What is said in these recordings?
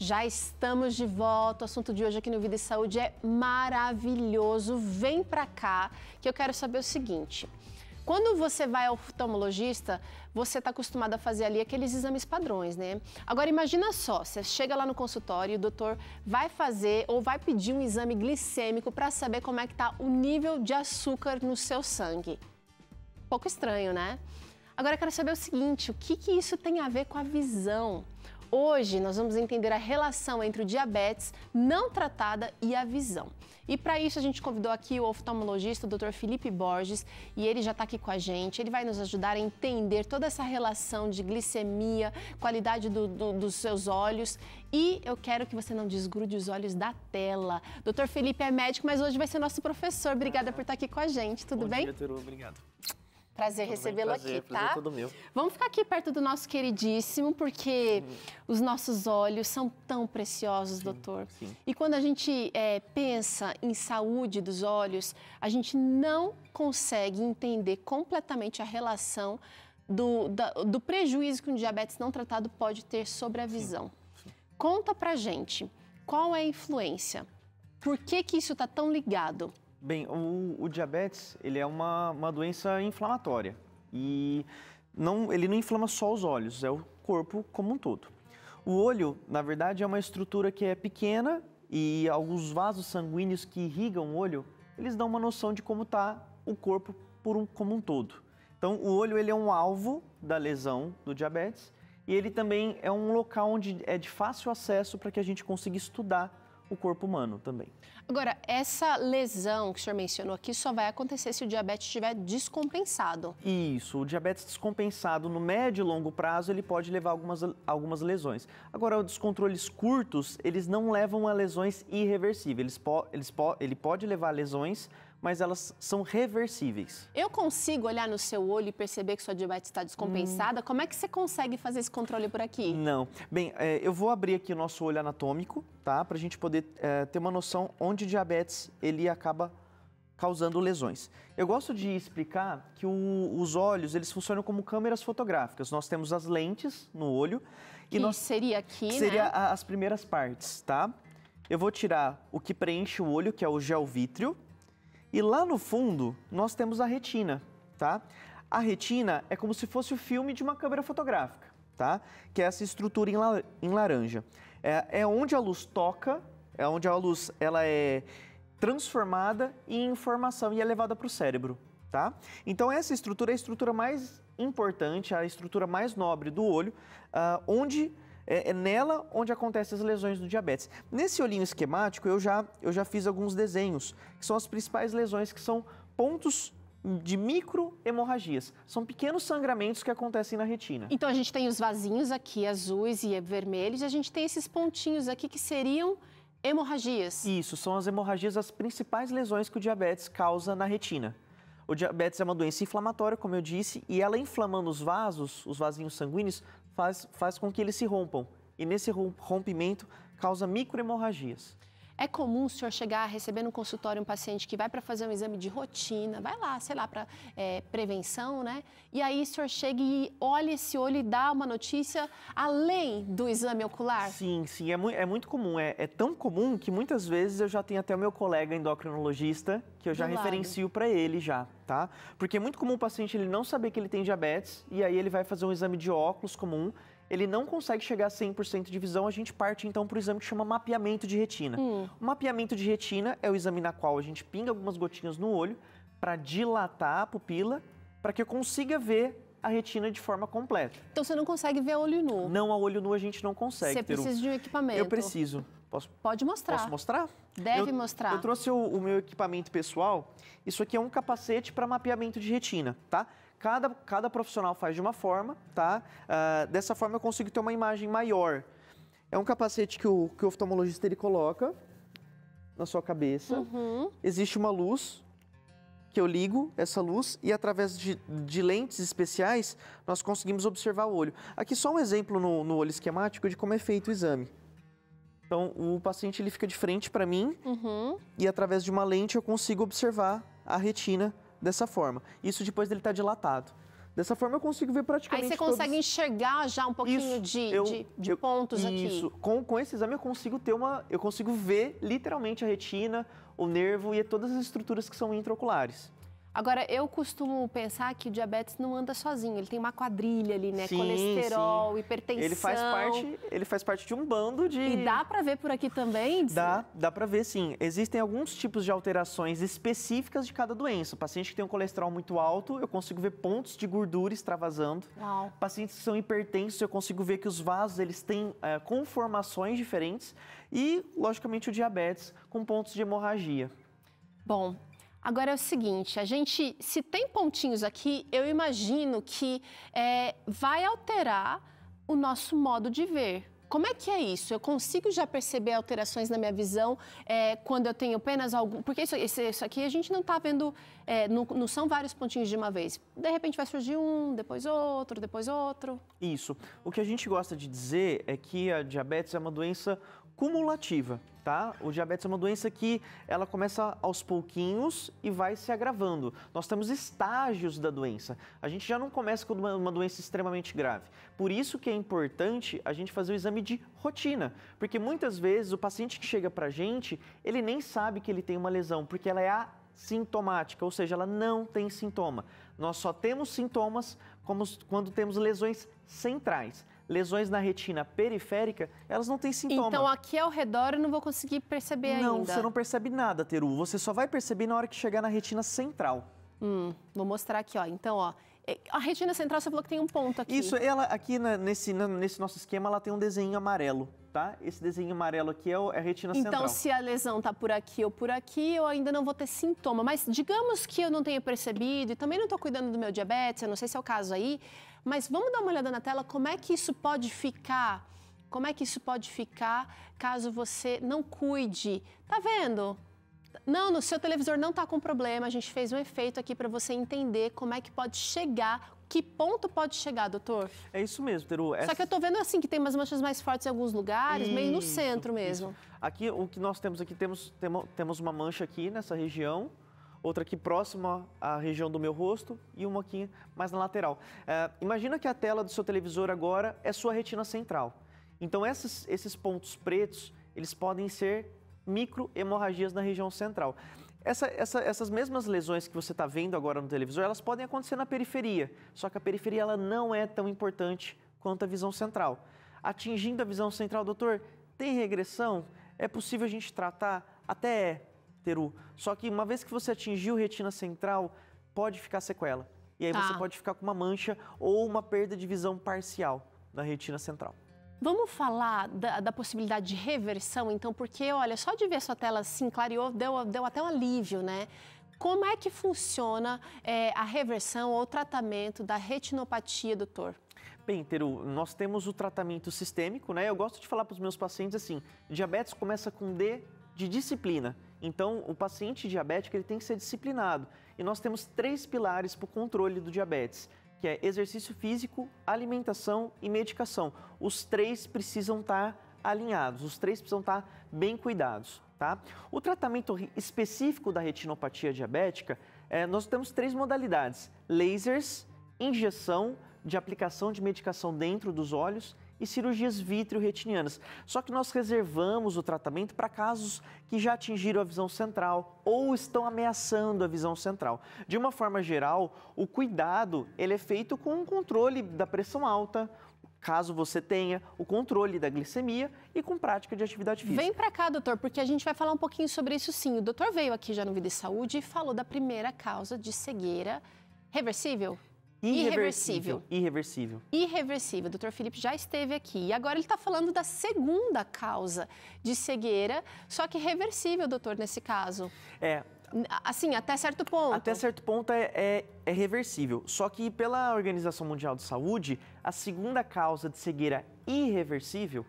Já estamos de volta. O assunto de hoje aqui no Vida e Saúde é maravilhoso. Vem pra cá que eu quero saber o seguinte. Quando você vai ao oftalmologista, você está acostumado a fazer ali aqueles exames padrões, né? Agora imagina só, você chega lá no consultório e o doutor vai fazer ou vai pedir um exame glicêmico para saber como é que está o nível de açúcar no seu sangue. Um pouco estranho, né? Agora eu quero saber o seguinte, o que isso tem a ver com a visão? Hoje nós vamos entender a relação entre o diabetes não tratada e a visão. E para isso a gente convidou aqui o oftalmologista, o Dr. Felipe Borges, e ele já está aqui com a gente. Ele vai nos ajudar a entender toda essa relação de glicemia, qualidade dos seus olhos. E eu quero que você não desgrude os olhos da tela. Dr. Felipe é médico, mas hoje vai ser nosso professor. Obrigada por estar aqui com a gente. Tudo bem? Bom dia, Teru. Obrigado. Prazer recebê-lo aqui, tá? Prazer todo meu. Vamos ficar aqui perto do nosso queridíssimo, porque os nossos olhos são tão preciosos, doutor. Sim. E quando a gente pensa em saúde dos olhos, a gente não consegue entender completamente a relação do prejuízo que um diabetes não tratado pode ter sobre a visão. Sim. Conta pra gente, qual é a influência? Por que isso está tão ligado? Bem, o diabetes, ele é uma doença inflamatória e ele não inflama só os olhos, é o corpo como um todo. O olho, na verdade, é uma estrutura que é pequena e alguns vasos sanguíneos que irrigam o olho, eles dão uma noção de como está o corpo como um todo. Então, o olho ele é um alvo da lesão do diabetes e ele também é um local onde é de fácil acesso para que a gente consiga estudar o corpo humano também. Agora, essa lesão que o senhor mencionou aqui só vai acontecer se o diabetes estiver descompensado. Isso, o diabetes descompensado no médio e longo prazo, ele pode levar a algumas lesões. Agora, os descontroles curtos, eles não levam a lesões irreversíveis. Ele pode levar a lesões, mas elas são reversíveis. Eu consigo olhar no seu olho e perceber que sua diabetes está descompensada? Como é que você consegue fazer esse controle por aqui? Não. Bem, eu vou abrir aqui o nosso olho anatômico, tá? Para a gente poder ter uma noção onde o diabetes ele acaba causando lesões. Eu gosto de explicar que os olhos eles funcionam como câmeras fotográficas. Nós temos as lentes no olho. Seria aqui, né? Seria as primeiras partes, tá? Eu vou tirar o que preenche o olho, que é o gel vítreo. E lá no fundo, nós temos a retina, tá? A retina é como se fosse o filme de uma câmera fotográfica, tá? Que é essa estrutura em laranja. É onde a luz toca, é onde a luz ela é transformada em informação e é levada para o cérebro, tá? Então essa estrutura é a estrutura mais importante, a estrutura mais nobre do olho, onde... É nela onde acontecem as lesões do diabetes. Nesse olhinho esquemático, eu já fiz alguns desenhos, que são as principais lesões, que são pontos de microhemorragias. São pequenos sangramentos que acontecem na retina. Então, a gente tem os vasinhos aqui, azuis e vermelhos, e a gente tem esses pontinhos aqui que seriam hemorragias. Isso, são as hemorragias, as principais lesões que o diabetes causa na retina. O diabetes é uma doença inflamatória, como eu disse, e ela inflamando os vasinhos sanguíneos, faz com que eles se rompam. E nesse rompimento causa microhemorragias. É comum o senhor chegar a receber no consultório um paciente que vai para fazer um exame de rotina, vai lá, sei lá, para prevenção, né? E aí o senhor chega e olha esse olho e dá uma notícia além do exame ocular? Sim, é muito comum. É tão comum que muitas vezes eu já tenho até o meu colega endocrinologista que eu já referencio para ele já, tá? Porque é muito comum o paciente ele não saber que ele tem diabetes e aí ele vai fazer um exame de óculos comum, ele não consegue chegar a 100% de visão, a gente parte então para o exame que chama mapeamento de retina. O mapeamento de retina é o exame na qual a gente pinga algumas gotinhas no olho para dilatar a pupila, para que eu consiga ver a retina de forma completa. Então você não consegue ver a olho nu? Não, a olho nu a gente não consegue. Você precisa de um equipamento? Eu preciso. Pode mostrar. Posso mostrar? Deve mostrar. Eu trouxe o meu equipamento pessoal. Isso aqui é um capacete para mapeamento de retina, tá? Cada profissional faz de uma forma, tá? Dessa forma eu consigo ter uma imagem maior. É um capacete que o oftalmologista ele coloca na sua cabeça. Existe uma luz que eu ligo essa luz e através de lentes especiais nós conseguimos observar o olho. Aqui só um exemplo no olho esquemático de como é feito o exame. Então o paciente ele fica de frente para mim e através de uma lente eu consigo observar a retina dessa forma. Isso depois dele estar dilatado. Dessa forma eu consigo ver praticamente Aí você consegue enxergar já um pouquinho de pontos aqui. Isso. Com esse exame eu consigo ver literalmente a retina, o nervo e todas as estruturas que são intraoculares. Agora, eu costumo pensar que o diabetes não anda sozinho, ele tem uma quadrilha ali, né? Sim, colesterol, sim. hipertensão. Ele faz parte de um bando de... E dá para ver por aqui também? Dá para ver sim. Existem alguns tipos de alterações específicas de cada doença. O paciente que tem um colesterol muito alto, eu consigo ver pontos de gordura extravasando. Uau. Pacientes que são hipertensos, eu consigo ver que os vasos eles têm conformações diferentes. E, logicamente, o diabetes com pontos de hemorragia. Bom, agora é o seguinte, se tem pontinhos aqui, eu imagino que vai alterar o nosso modo de ver. Como é que é isso? Eu consigo já perceber alterações na minha visão quando eu tenho apenas algum... Porque isso aqui a gente não está vendo, não são vários pontinhos de uma vez. De repente vai surgir um, depois outro, depois outro. Isso. O que a gente gosta de dizer é que a diabetes é uma doença cumulativa, tá? O diabetes é uma doença que ela começa aos pouquinhos e vai se agravando. Nós temos estágios da doença. A gente já não começa com uma doença extremamente grave. Por isso que é importante a gente fazer o exame de rotina, porque muitas vezes o paciente que chega pra gente, ele nem sabe que ele tem uma lesão, porque ela é assintomática, ou seja, ela não tem sintoma. Nós só temos sintomas quando temos lesões centrais. Lesões na retina periférica, elas não têm sintoma. Então, aqui ao redor eu não vou conseguir perceber ainda. Não, você não percebe nada, Teru. Você só vai perceber na hora que chegar na retina central. Vou mostrar aqui, ó. Então, ó, a retina central você falou que tem um ponto aqui. Isso, ela aqui nesse nosso esquema, ela tem um desenho amarelo, tá? Esse desenho amarelo aqui é a retina central. Então, se a lesão tá por aqui ou por aqui, eu ainda não vou ter sintoma. Mas digamos que eu não tenha percebido e também não estou cuidando do meu diabetes, eu não sei se é o caso aí, mas vamos dar uma olhada na tela, como é que isso pode ficar? Como é que isso pode ficar caso você não cuide? Tá vendo? Não, no seu televisor não está com problema, a gente fez um efeito aqui para você entender como é que pode chegar, que ponto pode chegar, doutor? É isso mesmo, Teru. Só que eu tô vendo assim que tem umas manchas mais fortes em alguns lugares, meio no centro mesmo. Isso. Aqui, o que nós temos aqui, temos uma mancha aqui nessa região, outra aqui próxima à região do meu rosto e uma aqui mais na lateral. Imagina que a tela do seu televisor agora é sua retina central. Então, esses pontos pretos, eles podem ser microhemorragias na região central. Essas mesmas lesões que você está vendo agora no televisor, elas podem acontecer na periferia, só que a periferia ela não é tão importante quanto a visão central. Atingindo a visão central, doutor, tem regressão? É possível a gente tratar? Até Teru. Só que uma vez que você atingiu retina central, pode ficar sequela. E aí você pode ficar com uma mancha ou uma perda de visão parcial na retina central. Vamos falar da possibilidade de reversão, então, porque, olha, só de ver sua tela assim, clareou, deu até um alívio, né? Como é que funciona a reversão ou tratamento da retinopatia, doutor? Bem, Teru, nós temos o tratamento sistêmico, né? Eu gosto de falar para os meus pacientes assim, diabetes começa com D de disciplina. Então, o paciente diabético ele tem que ser disciplinado. E nós temos 3 pilares para o controle do diabetes, que é exercício físico, alimentação e medicação. Os 3 precisam estar alinhados, os 3 precisam estar bem cuidados, tá? O tratamento específico da retinopatia diabética, nós temos 3 modalidades: lasers, injeção de aplicação de medicação dentro dos olhos e cirurgias vitreoretinianas. Só que nós reservamos o tratamento para casos que já atingiram a visão central ou estão ameaçando a visão central. De uma forma geral, o cuidado ele é feito com o controle da pressão alta, caso você tenha, o controle da glicemia e com prática de atividade física. Vem para cá, doutor, porque a gente vai falar um pouquinho sobre isso sim. O doutor veio aqui já no Vida e Saúde e falou da primeira causa de cegueira reversível. Irreversível. Irreversível. O doutor Felipe já esteve aqui. E agora ele está falando da segunda causa de cegueira, só que reversível, doutor, nesse caso. Assim, até certo ponto. Até certo ponto é reversível. Só que pela Organização Mundial de Saúde, a segunda causa de cegueira irreversível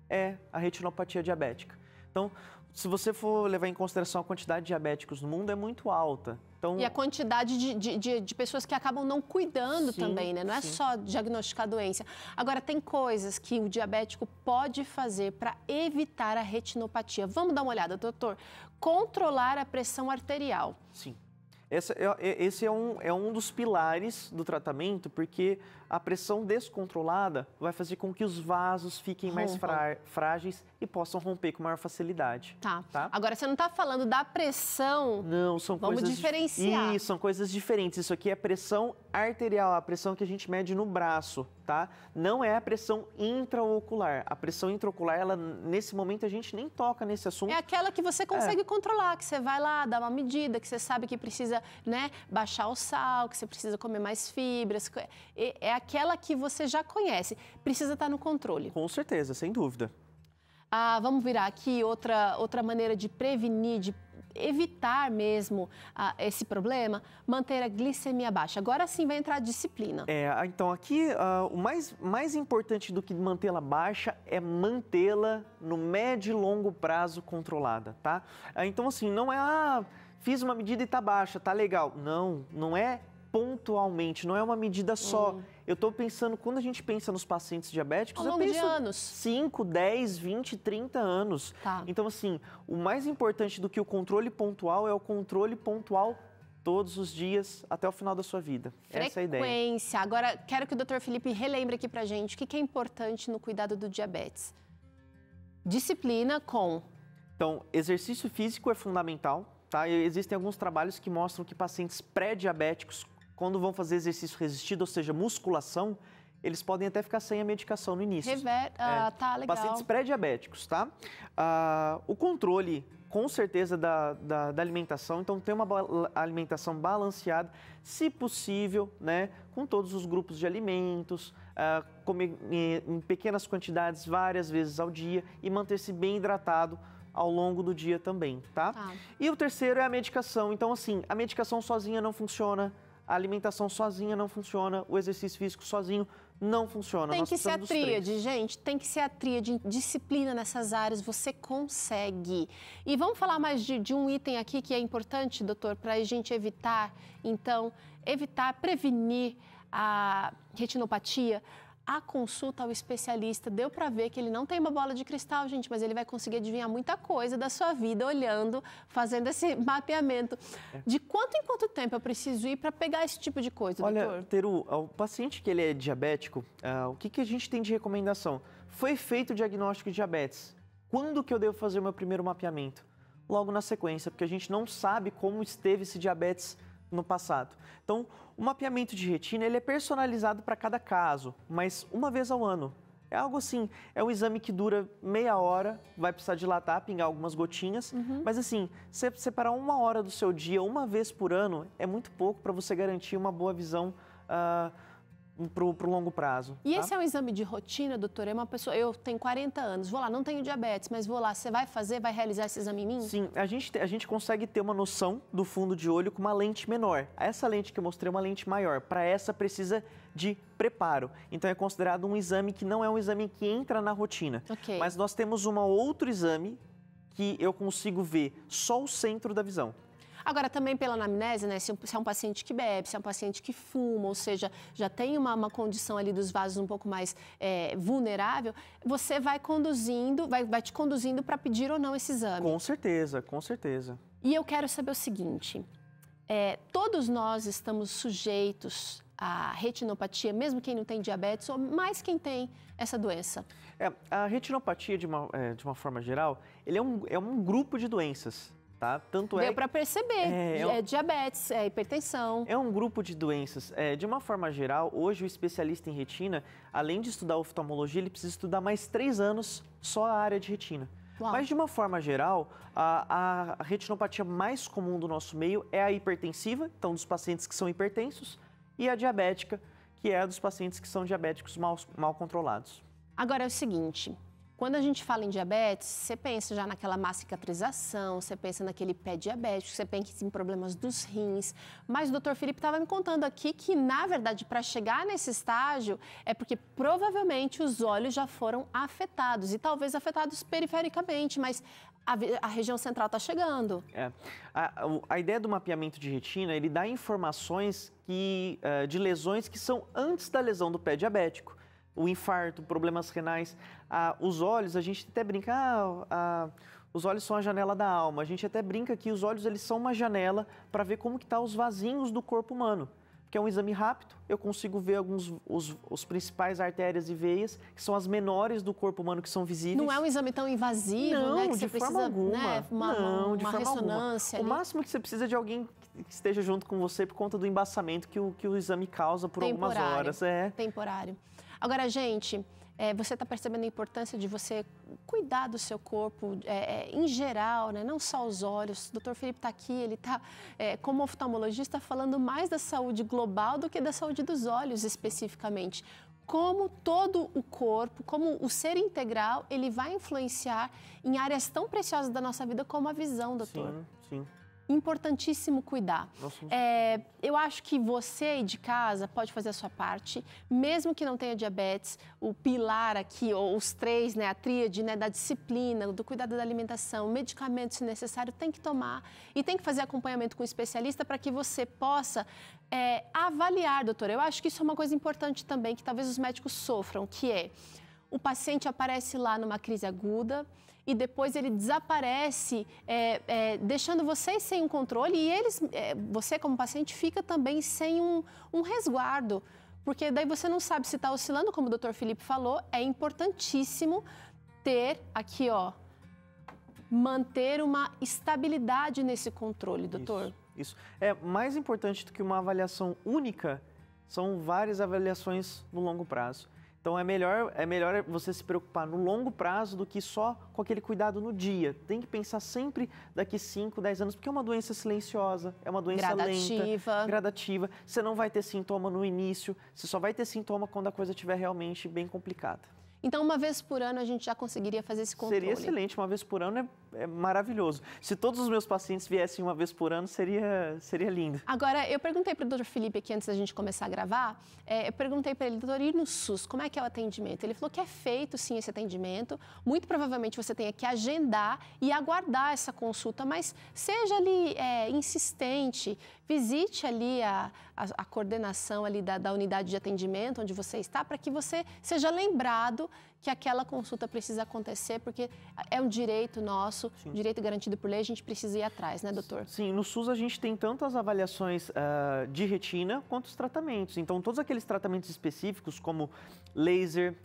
é a retinopatia diabética. Então, se você for levar em consideração a quantidade de diabéticos no mundo, é muito alta. Então, e a quantidade de pessoas que acabam não cuidando também, né? Não é só diagnosticar a doença. Agora, tem coisas que o diabético pode fazer para evitar a retinopatia. Vamos dar uma olhada, doutor. Controlar a pressão arterial. Sim. Esse é um dos pilares do tratamento, porque a pressão descontrolada vai fazer com que os vasos fiquem mais frágeis e possam romper com maior facilidade. Tá. Agora, você não está falando da pressão... Não, são coisas... Vamos diferenciar. São coisas diferentes. Isso aqui é pressão arterial, a pressão que a gente mede no braço, tá? Não é a pressão intraocular. A pressão intraocular, ela, nesse momento, a gente nem toca nesse assunto. É aquela que você consegue controlar, que você vai lá, dá uma medida, que você sabe que precisa, né, baixar o sal, que você precisa comer mais fibras. É aquela que você já conhece. Precisa estar no controle. Com certeza, sem dúvida. Vamos virar aqui outra maneira de prevenir, de evitar mesmo esse problema, manter a glicemia baixa. Agora sim vai entrar a disciplina. Então aqui o mais importante do que mantê-la baixa é mantê-la no médio e longo prazo controlada, tá? Então assim, não é, fiz uma medida e tá baixa, tá legal. Não é pontualmente, não é uma medida só. Eu estou pensando, quando a gente pensa nos pacientes diabéticos, ao longo de anos. 5, 10, 20, 30 anos. Tá. Então, assim, o mais importante do que o controle pontual é o controle pontual todos os dias até o final da sua vida. Essa é a ideia. Frequência. Agora, quero que o Dr. Felipe relembre aqui pra gente o que é importante no cuidado do diabetes. Disciplina com... Então, exercício físico é fundamental, tá? E existem alguns trabalhos que mostram que pacientes pré-diabéticos, quando vão fazer exercício resistido, ou seja, musculação, eles podem até ficar sem a medicação no início. Tá, legal. Pacientes pré-diabéticos, tá? O controle, com certeza, da alimentação, então ter uma alimentação balanceada, se possível, né? Com todos os grupos de alimentos, comer em pequenas quantidades várias vezes ao dia e manter-se bem hidratado ao longo do dia também, tá? E o terceiro é a medicação. Então, assim, a medicação sozinha não funciona, a alimentação sozinha não funciona, o exercício físico sozinho não funciona. Tem que ser a tríade, gente, tem que ser a tríade, disciplina nessas áreas, você consegue. E vamos falar mais de um item aqui que é importante, doutor, para a gente evitar, então, prevenir a retinopatia. A consulta ao especialista, deu para ver que ele não tem uma bola de cristal, gente, mas ele vai conseguir adivinhar muita coisa da sua vida olhando, fazendo esse mapeamento. De quanto em quanto tempo eu preciso ir para pegar esse tipo de coisa, doutor? Olha, Teru, o paciente que ele é diabético, o que a gente tem de recomendação? Foi feito o diagnóstico de diabetes. Quando que eu devo fazer o meu primeiro mapeamento? Logo na sequência, porque a gente não sabe como esteve esse diabetes no passado. Então, o mapeamento de retina ele é personalizado para cada caso, mas uma vez ao ano. É algo assim, é um exame que dura meia hora, vai precisar dilatar, pingar algumas gotinhas, mas assim, separar uma hora do seu dia, uma vez por ano, é muito pouco para você garantir uma boa visão para o longo prazo. E esse é um exame de rotina, doutor? É uma pessoa, eu tenho 40 anos, vou lá, não tenho diabetes, mas vou lá, você vai realizar esse exame em mim? Sim, a gente consegue ter uma noção do fundo de olho com uma lente menor. Essa lente que eu mostrei é uma lente maior, para essa precisa de preparo. Então é considerado um exame que não é um exame que entra na rotina. Mas nós temos um outro exame que eu consigo ver só o centro da visão. Agora, também pela anamnese, né, se é um paciente que bebe, se é um paciente que fuma, ou seja, já tem uma condição ali dos vasos um pouco mais vulnerável, você vai te conduzindo para pedir ou não esse exame. Com certeza, com certeza. E eu quero saber o seguinte, todos nós estamos sujeitos à retinopatia, mesmo quem não tem diabetes, ou mais quem tem essa doença? A retinopatia, de uma forma geral, ele é um grupo de doenças. Tá? Deu para perceber, diabetes, hipertensão. É um grupo de doenças. De uma forma geral, hoje o especialista em retina, além de estudar oftalmologia, ele precisa estudar mais 3 anos só a área de retina. Uau. Mas de uma forma geral, a retinopatia mais comum do nosso meio é a hipertensiva, então dos pacientes que são hipertensos, e a diabética, que é a dos pacientes que são diabéticos mal controlados. Agora é o seguinte... Quando a gente fala em diabetes, você pensa já naquela má cicatrização, você pensa naquele pé diabético, você pensa em problemas dos rins. Mas o doutor Felipe estava me contando aqui que, na verdade, para chegar nesse estágio, é porque provavelmente os olhos já foram afetados, e talvez afetados perifericamente, mas a região central está chegando. A ideia do mapeamento de retina, ele dá informações de lesões que são antes da lesão do pé diabético. O infarto, problemas renais, os olhos, a gente até brinca, Os olhos são a janela da alma. A gente até brinca que os olhos eles são uma janela para ver como que tá os vasinhos do corpo humano. Que é um exame rápido, eu consigo ver os principais artérias e veias, que são as menores do corpo humano, que são visíveis. Não é um exame tão invasivo, não, né? Que de você forma precisa, alguma. né? Uma ressonância. O máximo que você precisa é de alguém que esteja junto com você por conta do embaçamento que o exame causa por algumas horas. Temporário. Agora, gente, você está percebendo a importância de você cuidar do seu corpo em geral, né? Não só os olhos. O Dr. Felipe está aqui, ele está, como oftalmologista, falando mais da saúde global do que da saúde dos olhos especificamente. Como todo o corpo, como o ser integral, ele vai influenciar em áreas tão preciosas da nossa vida como a visão, doutor. Sim. Importantíssimo cuidar. Eu acho que você aí de casa pode fazer a sua parte, mesmo que não tenha diabetes, o pilar aqui, ou os três, né, a tríade, né, da disciplina, do cuidado da alimentação, medicamentos se necessário, tem que tomar e tem que fazer acompanhamento com o especialista para que você possa avaliar, doutor. Eu acho que isso é uma coisa importante também, que talvez os médicos sofram, que é o paciente aparece lá numa crise aguda, e depois ele desaparece, deixando vocês sem um controle e você como paciente fica também sem um resguardo, porque daí você não sabe se está oscilando, como o Dr. Felipe falou, é importantíssimo ter aqui, manter uma estabilidade nesse controle, doutor. Isso. É mais importante do que uma avaliação única, são várias avaliações no longo prazo. Então, é melhor você se preocupar no longo prazo do que só com aquele cuidado no dia. Tem que pensar sempre daqui 5, 10 anos, porque é uma doença silenciosa, é uma doença lenta, gradativa. Você não vai ter sintoma no início, você só vai ter sintoma quando a coisa estiver realmente bem complicada. Então, uma vez por ano, a gente já conseguiria fazer esse controle? Seria excelente, uma vez por ano é maravilhoso. Se todos os meus pacientes viessem uma vez por ano, seria lindo. Agora, eu perguntei para o Dr. Felipe aqui, antes da gente começar a gravar, eu perguntei para ele, doutor, e no SUS, como é que é o atendimento? Ele falou que é feito, sim, esse atendimento. Muito provavelmente você tenha que agendar e aguardar essa consulta, mas seja ali insistente, visite ali a coordenação ali da unidade de atendimento onde você está, para que você seja lembrado que aquela consulta precisa acontecer, porque é um direito nosso, direito garantido por lei, a gente precisa ir atrás, né, doutor? Sim, no SUS a gente tem tanto as avaliações de retina quanto os tratamentos. Então, todos aqueles tratamentos específicos, como laser,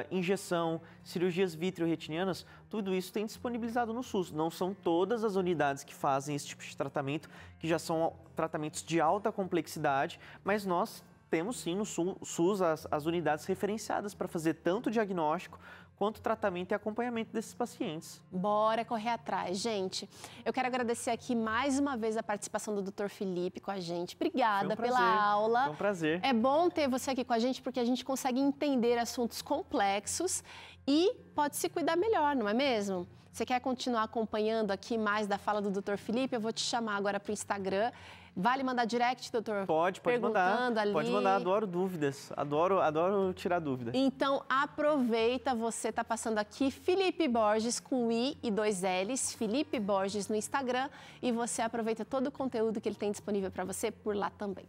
injeção, cirurgias vitreoretinianas, tudo isso tem disponibilizado no SUS. Não são todas as unidades que fazem esse tipo de tratamento, que já são tratamentos de alta complexidade, mas nós temos sim no SUS as unidades referenciadas para fazer tanto o diagnóstico quanto o tratamento e acompanhamento desses pacientes. Bora correr atrás, gente. Eu quero agradecer aqui mais uma vez a participação do Dr. Felipe com a gente. Obrigada pela aula. Foi um prazer. É bom ter você aqui com a gente porque a gente consegue entender assuntos complexos e pode se cuidar melhor, não é mesmo? Você quer continuar acompanhando aqui mais da fala do Dr. Felipe? Eu vou te chamar agora para o Instagram. Vale mandar direct, doutor? Pode mandar. Ali. Pode mandar, adoro dúvidas. Adoro tirar dúvida. Então, aproveita, você está passando aqui, Felipe Borges, com I e 2 L's, Felipe Borges no Instagram, e você aproveita todo o conteúdo que ele tem disponível para você por lá também.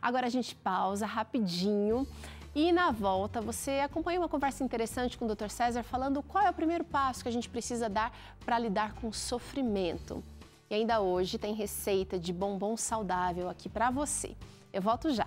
Agora a gente pausa rapidinho. E na volta, você acompanha uma conversa interessante com o Dr. César falando qual é o primeiro passo que a gente precisa dar para lidar com o sofrimento. E ainda hoje tem receita de bombom saudável aqui para você. Eu volto já.